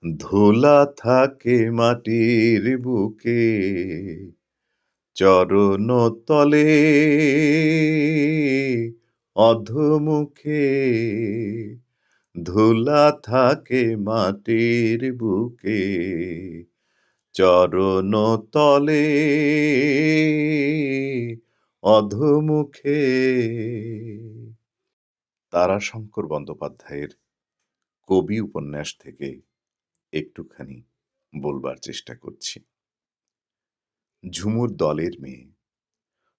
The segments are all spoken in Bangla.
ধুলা থাকে মাটির বুকে চরণ তলে অধোমুখে ধুলা থাকে মাটির বুকে চরণ তলে অধোমুখে তারাশঙ্কর বন্দ্যোপাধ্যায়ের কবি উপন্যাস থেকে একটুখানি বলবার চেষ্টা করছি। ঝুমুর দলের মেয়ে,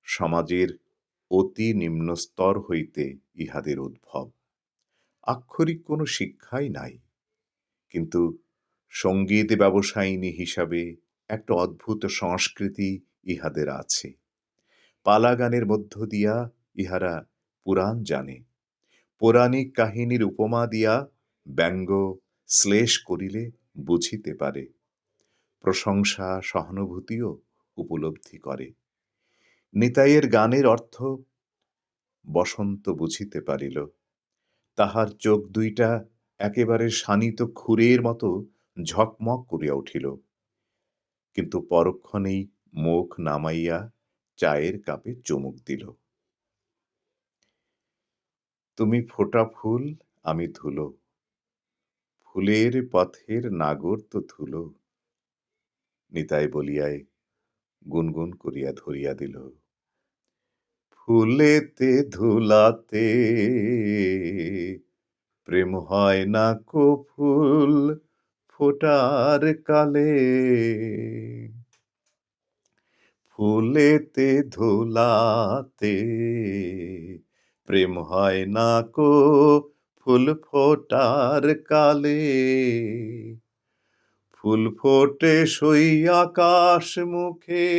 সমাজের অতি নিম্ন স্তর হইতে ইহাদের উদ্ভব। আক্ষরিক কোনো শিক্ষাই নাই, কিন্তু সঙ্গীত ব্যবসায়িনী হিসাবে একটা অদ্ভুত সংস্কৃতি ইহাদের আছে। পালা গানের মধ্য দিয়া ইহারা পুরাণ জানে, পৌরাণিক কাহিনীর উপমা দিয়া ব্যঙ্গ শ্লেষ করিলে বুঝিতে পারে, প্রশংসা সহানুভূতিও উপলব্ধি করে। নিতাইয়ের গানের অর্থ বসন্ত বুঝিতে পারিল, তাহার চোখ দুইটা একেবারে শানিত ক্ষুরের মতো ঝকমক করিয়া উঠিল, কিন্তু পরক্ষণেই মুখ নামাইয়া চায়ের কাপে চুমুক দিল। তুমি ফোঁটা ফুল, আমি ধুলো, ফুলের পথের নাগর তো ধুলো, নিতাই বলিয়ায় গুনগুন করিয়া ধরিয়া দিল। ফুলেতে ধুলাতে প্রেম হয় না কো ফুল ফোটার কালে, ফুলেতে ধুলাতে প্রেম হয় না কো ফুল ফোটার কালে, ফুল ফোটে সই আকাশ মুখে,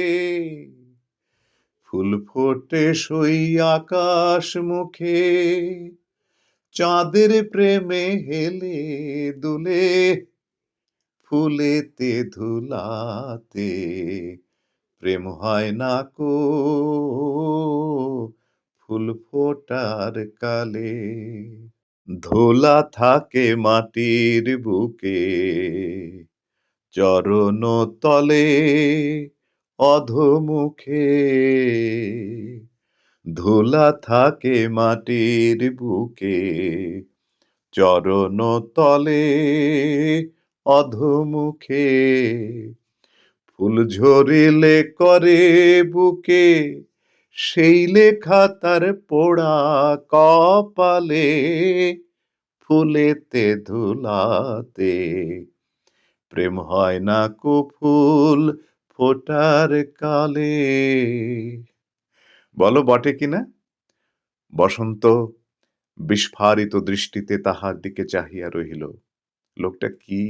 ফুল ফোটে সই আকাশ মুখে, চাঁদের প্রেমে হেলে দুলে, ফুলেতে ধুলাতে প্রেম হয় না কো ফুল ফোটার কালে। ধুলা থাকে মাটির বুকে চরণ তলে অধোমুখে, ধুলা থাকে মাটির বুকে চরণ তলে অধোমুখে, ফুল ঝরিলে করে বুকে সেই লেখা তার পোড়া কপালে, ফুলেতে ধুলাতে প্রেম হয় না কো ফুল ফোটার কালে। বলো বটে কিনা? বসন্ত বিস্ফারিত দৃষ্টিতে তাহার দিকে চাহিয়া রহিল। লোকটা কি